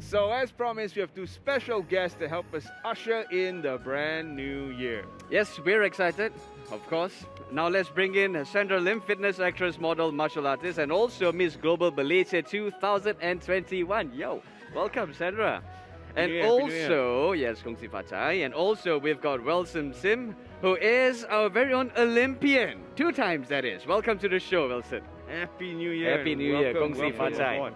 So as promised, we have two special guests to help us usher in the brand new year. Yes, we're excited, of course. Now let's bring in Sandra Lim, fitness actress, model, martial artist, and also Miss Global Malaysia 2021. Yo, welcome, Sandra. And Happy New Year. also, yes, Kong Si Fatai. And also, we've got Wilson Sim, who is our very own Olympian. 2 times, that is. Welcome to the show, Wilson. Happy New Year. Happy New Year. Kong Si Welcome Fatai. aboard.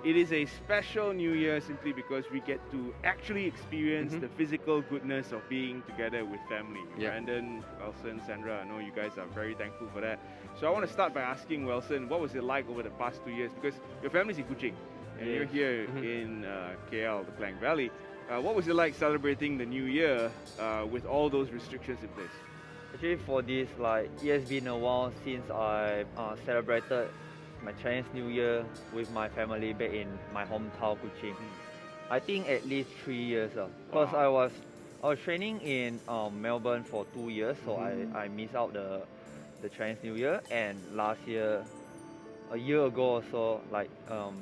It is a special New Year simply because we get to actually experience the physical goodness of being together with family. Yeah. Brandon, Wilson, Sandra, I know you guys are very thankful for that. So I want to start by asking Wilson, what was it like over the past 2 years? Because your family's in Kuching and you're here in KL, the Klang Valley. What was it like celebrating the New Year with all those restrictions in place? Actually, for this, like, it has been a while since I celebrated my Chinese New Year with my family back in my hometown, Kuching. I think at least 3 years. Because Wow. I was training in Melbourne for 2 years, so I missed out the Chinese New Year. And last year, a year ago or so, like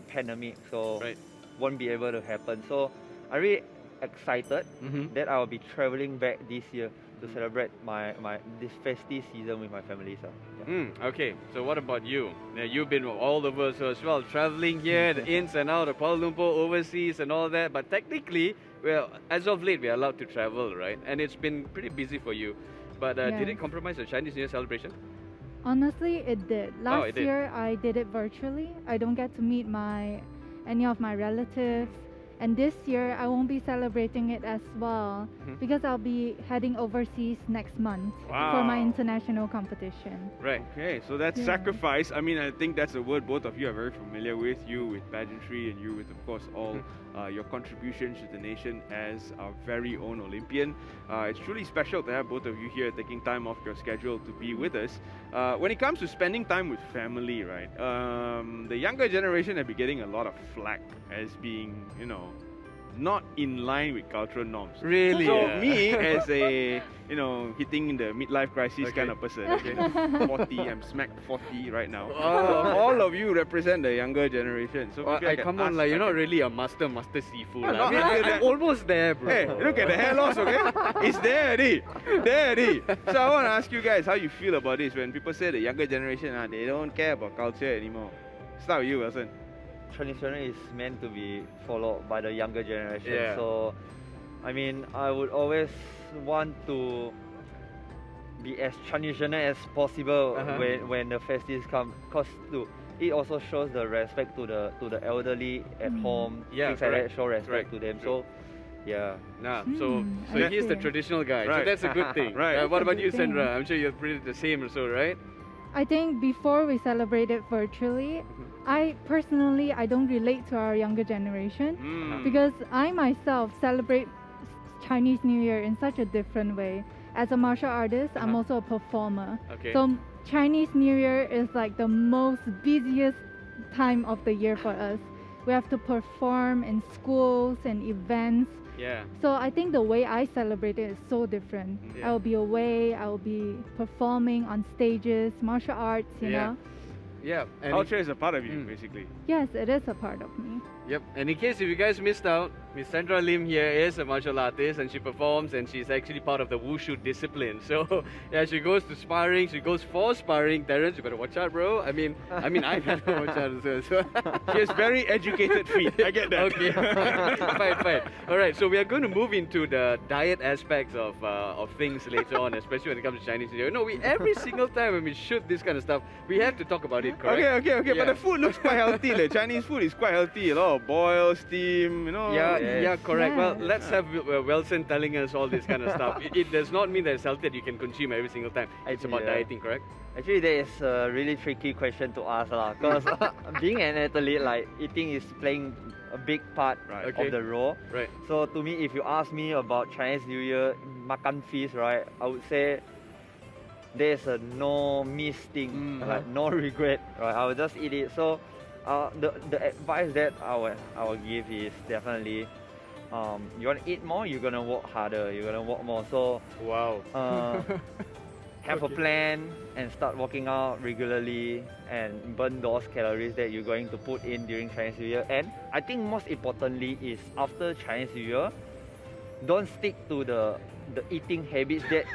pandemic, so Right. won't be able to happen. So I really excited that I will be traveling back this year to celebrate my this festive season with my family. So yeah. Okay, so what about you? Now, you've been all over so as well, traveling here, the ins and out of Kuala Lumpur, overseas and all that. But technically, well, as of late, we are allowed to travel, right? And it's been pretty busy for you. But did it compromise the Chinese New Year celebration? Honestly, it did. Last it did. year, I did it virtually. I don't get to meet any of my relatives. And this year, I won't be celebrating it as well because I'll be heading overseas next month for my Wow. international competition. Right. Okay, so that's Yeah. sacrifice. I mean, I think that's a word both of you are very familiar with. You with pageantry, and you with, of course, all your contributions to the nation as our very own Olympian. It's truly special to have both of you here taking time off your schedule to be with us. When it comes to spending time with family, right? The younger generation have been getting a lot of flack as being, not in line with cultural norms. Really? So Yeah. me as a hitting the midlife crisis Okay. kind of person, okay? 40, I'm smack 40 right now. Oh. So all of you represent the younger generation. So maybe I can Come on, ask- like, you're I not can- really a master seafood. I'm lah. not I mean, like I'm that. almost there, bro. Hey, look at the hair loss, okay? It's there already. There already. So I want to ask you guys how you feel about this when people say the younger generation, they don't care about culture anymore. Start with you, Wilson. Tradition is meant to be followed by the younger generation. Yeah. So, I mean, I would always want to be as traditional as possible when the festivals come, cause it also shows the respect to the elderly at home. Yeah, things like correct. that, show respect Correct. to them. So, yeah. Nah, so I he's the see. traditional guy. So Right. that's a good thing. Right. What about That's a you, good thing. Sandra? I'm sure you're pretty the same also, right? I think before we celebrate it virtually, I don't relate to our younger generation because I myself celebrate Chinese New Year in such a different way. As a martial artist, I'm also a performer. Okay. So Chinese New Year is like the most busiest time of the year for us. We have to perform in schools and events. Yeah. So I think the way I celebrate it is so different. Yeah. I will be away, I will be performing on stages, martial arts, you Yeah. know. Yeah. And Culture is a part of you, basically. Yes, it is a part of me. Yep. And in case if you guys missed out, Miss Sandra Lim here is a martial artist and she performs and she's actually part of the wushu discipline. So yeah, she goes to sparring, she goes for sparring. Terrence, you better watch out, bro. I mean I've had to watch out as well. So She has very educated feet. I get that. okay, fine. All right, so we are going to move into the diet aspects of things later on, especially when it comes to Chinese New Year. No, every single time when we shoot this kind of stuff, we have to talk about it, correct? Okay. Yeah. But the food looks quite healthy. Like Chinese food is quite healthy. A lot of boil, steam, Yeah, correct. Well, Yes. let's have Wilson telling us all this kind of stuff. It does not mean that it's healthy that you can consume every single time. It's about Yeah. dieting, correct? Actually, that is a really tricky question to ask, because being an athlete, like, eating is playing a big part Right. Okay. of the role. Right. So to me, if you ask me about Chinese New Year makan feast, right, I would say there's a no miss thing, like no regret, right? I will just eat it. So the advice that I will give is definitely, you want to eat more, you're gonna work harder, you're gonna work more. So Wow. have a plan and start working out regularly and burn those calories that you're going to put in during Chinese New Year. And I think most importantly is after Chinese New Year, don't stick to the eating habits that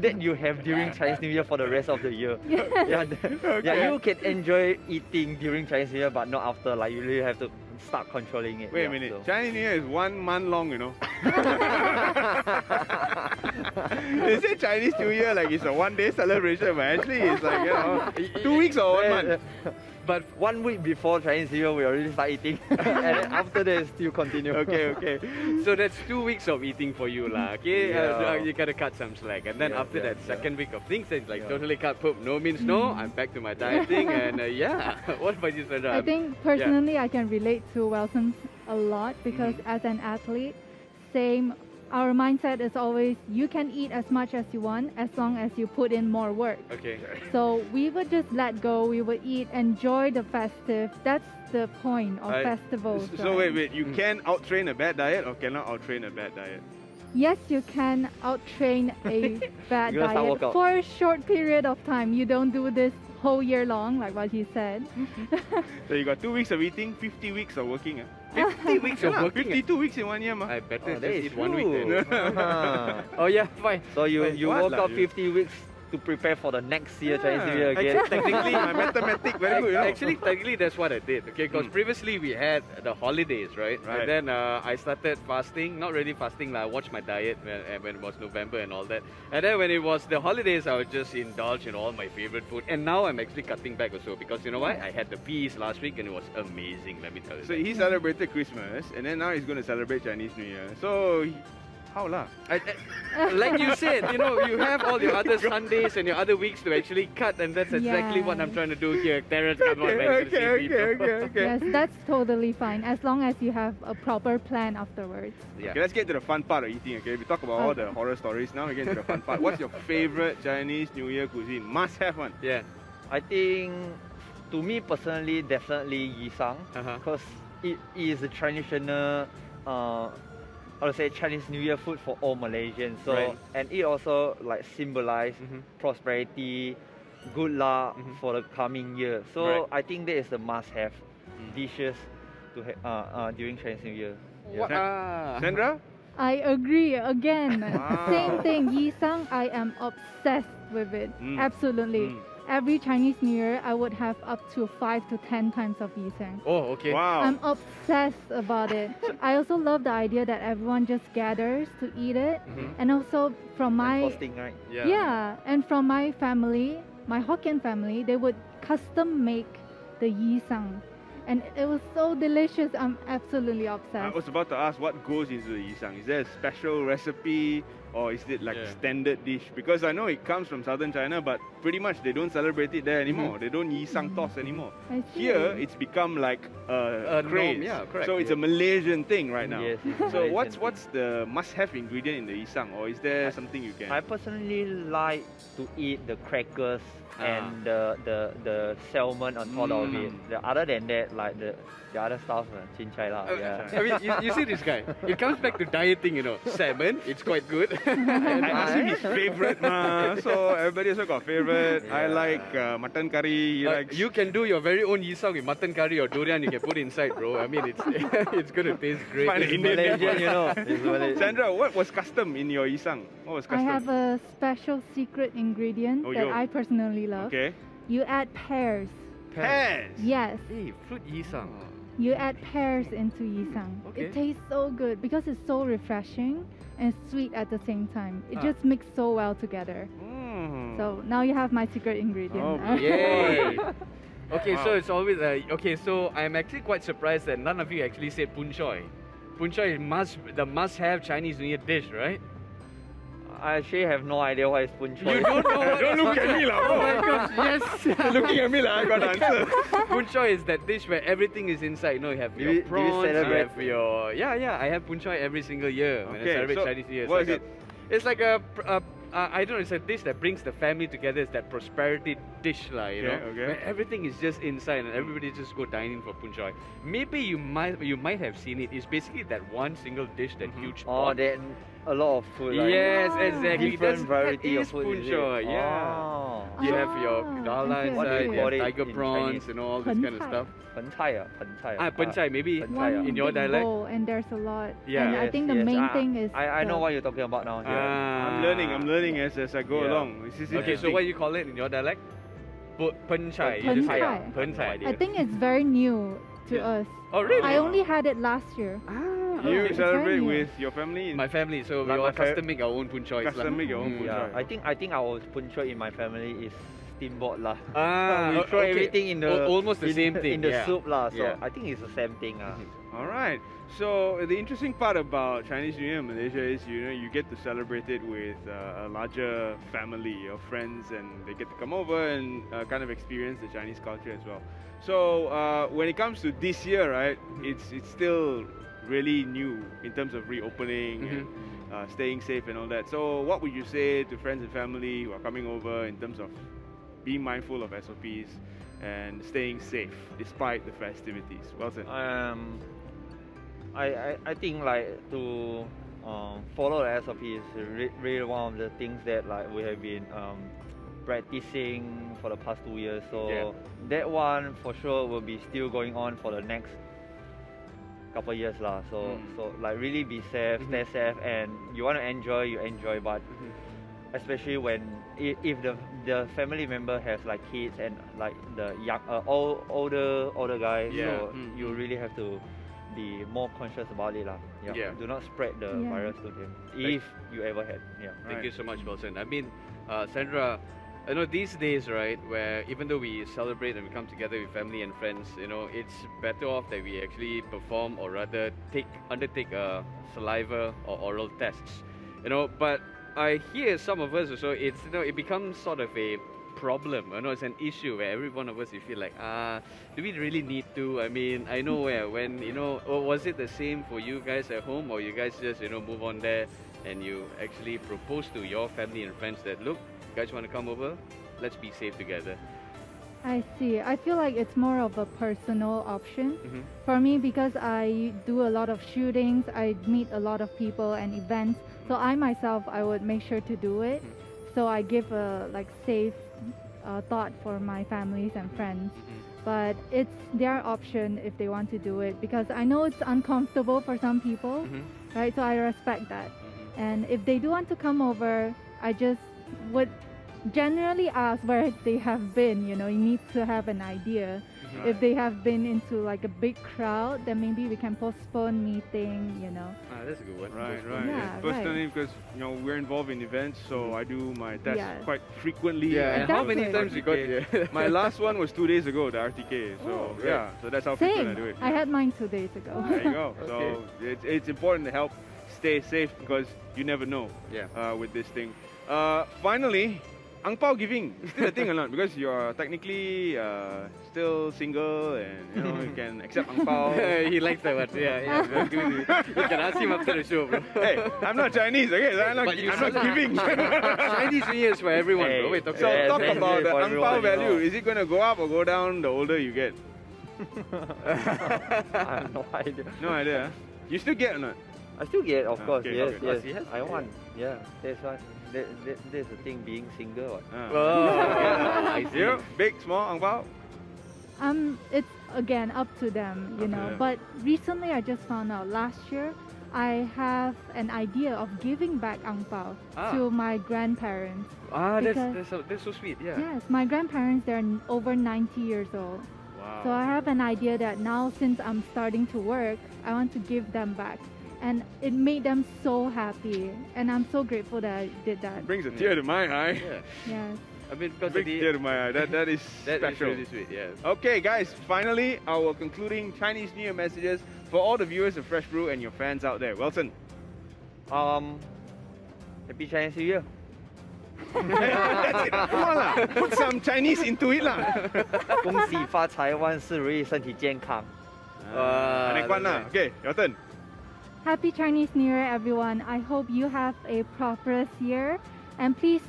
that you have during Chinese New Year for the rest of the year. Yeah, you can enjoy eating during Chinese New Year, but not after. Like you really have to start controlling it. Wait a minute. Chinese New Year is 1 month long, you know. They say Chinese New Year like it's a 1-day celebration, but actually it's like 2 weeks or 1 month. But 1 week before Chinese New Year, we already start eating, and then after that, still continue. Okay. So that's 2 weeks of eating for you, lah. Okay, you gotta cut some slack, and then after that second week of things, it's like totally cut. Poop. No means no. I'm back to my dieting, and What about you, Sandra? I think personally I can relate to Wilson a lot because as an athlete, same. Our mindset is always you can eat as much as you want as long as you put in more work. Okay. So we would just let go, we would eat, enjoy the festive. That's the point of festivals. So wait, you can out-train a bad diet or cannot out-train a bad diet? Yes, you can out-train a bad You gotta start diet workout. for a short period of time. You don't do this whole year long, like what he said. So you got 2 weeks of eating, 50 weeks of working. 50 weeks of working. 52 weeks in 1 year, ma. I better that just is eat 1 week then. true. Oh yeah, fine. So you What work lah, out you? 50 weeks to prepare for the next year Chinese New Year again. Actually, technically, My mathematics very good, you know. Actually, technically, that's what I did. Okay, because previously we had the holidays, right? Right. And then I started fasting. Not really fasting, like I watched my diet when it was November and all that. And then when it was the holidays, I would just indulge in all my favorite food. And now I'm actually cutting back also because you know what? I had the feast last week and it was amazing. Let me tell you. So that. he celebrated Christmas and then now he's going to celebrate Chinese New Year. So how lah? Like you said, you know, you have all your other Sundays and your other weeks to actually cut, and that's exactly what I'm trying to do here. Terrence, come on, man. Okay. Yes, that's totally fine as long as you have a proper plan afterwards. Yeah. Okay, let's get to the fun part of eating, okay? We talk about all the horror stories. Now we get to the fun part. What's your favorite Chinese New Year cuisine? Must have one. Yeah. I think, to me personally, definitely isang, because it is a traditional, I would say Chinese New Year food for all Malaysians. So and it also like symbolize prosperity, good luck for the coming year. So I think that is the must-have dishes to have during Chinese New Year. Sandra? I agree again. Wow. Same thing. Yisang, I am obsessed with it. Absolutely. Every Chinese New Year, I would have up to 5 to 10 times of yisang. Oh, okay. Wow. I'm obsessed about it. I also love the idea that everyone just gathers to eat it, and also from my Costing, right? and from my family, my Hokkien family, they would custom make the yisang, and it was so delicious. I'm absolutely I obsessed. was about to ask what goes into the yisang. Is there a special recipe or is it like a standard dish? Because I know it comes from southern China, but pretty much they don't celebrate it there anymore. They don't yisang toss anymore. I see. Here, it's become like a craze. norm, yeah, correct. So it's a Malaysian thing right now. Yes, it's a So Malaysian what's the must-have ingredient in the yisang, or is there something you can? I personally like to eat the crackers and the salmon on top of it. Other than that, like the other stuff, chincai lah. I mean, you see this guy. It comes back to dieting, you know. Salmon, it's quite good. I asked him his favorite, ma. So everybody also got favorite. I like mutton curry. He likes. You can do your very own yisang with mutton curry or durian. You can put inside, bro. I mean, it's it's gonna taste great. Find an It's Indian Malaysian, name. you know. It's Malaysian. Sandra, what was custom in your yisang? What was I custom? have a special secret ingredient that I personally love. Okay. You add pears. Pears. Yes, Hey, fruit yisang. you add pears into yisang. Okay. It tastes so good because it's so refreshing and sweet at the same time. It just mixes so well together. So now you have my secret ingredient. Oh, Yay! Okay, so Wow. it's always okay. So I'm actually quite surprised that none of you actually said pun choy. Pun choy is the must-have Chinese New Year dish, right? I actually have no idea what is pun choy. You don't know what Don't is look pun at choy? me lah, Oh bro. my gosh, yes! Looking at me like I got the answer. Pun choy is that dish where everything is inside. You know, you have Do your you prawns, you celebrate? have your I have pun choy every single year when I Okay, celebrate so Chinese New Year. what is it? It's like a I don't know. It's a dish that brings the family together. It's that prosperity dish lah, you Okay, know, okay. where everything is just inside and everybody just go dine in for punchoy. Maybe you might have seen it. It's basically that one single dish, that huge Oh, pot. then a lot of food. Like Yes, Ah. exactly. different That variety of is food. is it? punchoy, yeah. Oh. You have your Ah, gala okay, What do inside, you you call have it tiger in prawns Chinese? and all this kind of Pencai. stuff. Pencai, pencai. Ah, pencai, maybe pencai. One in your big dialect. bowl, and there's a lot. Yeah. And I Yes, think the yes. main Ah, thing is I know the- what you're talking about now. Yeah. I'm learning as I go Yeah. along. This is Okay, so interesting. what you call it in your dialect? Pencai. You just say Pencai. pencai. I think it's very new to Yeah. us. Oh, really? I only had it last year. Ah, You okay. It's celebrate very new. with your family? My family, so we Like all my fa- custom make our own punchoys. Custom make your own Mm. punchoy. Yeah, I think our punchoy in my family is steamboat lah. Ah, we throw okay. everything in the Almost the same thing. in the yeah. soup lah. So Yeah. I think it's the same thing. All right. So the interesting part about Chinese New Year in Malaysia is, you get to celebrate it with a larger family of friends, and they get to come over and kind of experience the Chinese culture as well. So when it comes to this year, right, it's still really new in terms of reopening and staying safe and all that. So what would you say to friends and family who are coming over in terms of being mindful of SOPs and staying safe despite the festivities? Well said. I think like to follow the SOP is really one of the things that like we have been practicing for the past 2 years. So Yeah. that one for sure will be still going on for the next couple years lah. So like really be safe, stay safe, and you want to enjoy, you enjoy, but especially when if the family member has like kids and like the young older guys, Yeah. so you really have to be more conscious about it lah. Yeah. Do not spread the Yeah. virus to them if you ever had. Yeah. Thank Right. you so much, Wilson. I mean, Sandra, you know, these days, right, where even though we celebrate and we come together with family and friends, you know, it's better off that we actually perform or rather undertake saliva or oral tests, you know. But I hear some of us also, it becomes sort of a problem, you know, it's an issue where every one of us, you feel like, do we really need to? I mean, I know when, you know, or was it the same for you guys at home, or you guys just, you know, move on there and you actually propose to your family and friends that, look, you guys want to come over? Let's be safe together. I see. I feel like it's more of a personal option Mhm. for me because I do a lot of shootings, I meet a lot of people and events. So I myself, I would make sure to do it. So I give a like safe thought for my families and friends. But it's their option if they want to do it because I know it's uncomfortable for some people, right? So I respect that. And if they do want to come over, I just would generally ask where they have been. You know, you need to have an idea. If they have been into like a big crowd, then maybe we can postpone meeting, you know. That's a good one. Right. Yeah, Personally, because we're involved in events, so I do my tests Yeah. quite frequently. Yeah, and how many Exactly. times you got here? My last one was 2 days ago, the RTK. So Oh, great. yeah, so that's how frequent I Same. do it. I had mine 2 days ago. There you go. So it's important to help stay safe because you never know Yeah. with this thing. Finally, ang pao giving is still a thing or not? Because you're technically still single and you can accept ang pao. He likes that one. Yeah. Very good. You can ask him after the show, bro. Hey, I'm not Chinese, okay? I'm not, But you I'm not said- giving. Chinese New Year's for everyone, bro. Hey. Wait, talk So Yeah, talk same about here the for ang pao everyone, you value. know. Is it going to go up or go down the older you get? I have no idea. No idea. Huh? You still get or not? I still get, of course. Okay, Yes, okay. yes. He has- I want. Yeah, that's why. That's the thing being single. What? Oh, I see. You? Big, small, ang pao? It's again up to them, you Up to know. them. But recently I just found out last year I have an idea of giving back ang pao to my grandparents. That's so sweet. Yeah. Yes, my grandparents, they're over 90 years old. Wow. So I have an idea that now since I'm starting to work, I want to give them back. And it made them so happy. And I'm so grateful that I did that. Brings a tear to my eye. Yeah. Yes. I mean, because Brings a tear to my eye. That is that is special. really sweet. Yeah. Okay, guys, finally, our concluding Chinese New Year messages for all the viewers of Fresh Brew and your fans out there. Wilson. Happy Chinese New Year. That's it. Come on, lah. Put some Chinese into it, lah. 恭喜发财，万事如意，身体健康。 Next one, lah. Okay, your turn. Happy Chinese New Year, everyone. I hope you have a prosperous year. And please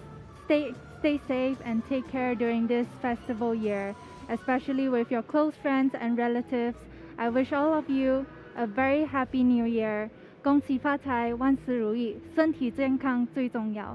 stay stay safe and take care during this festival year, especially with your close friends and relatives. I wish all of you a very happy new year. 恭喜发财，万事如意，身体健康最重要。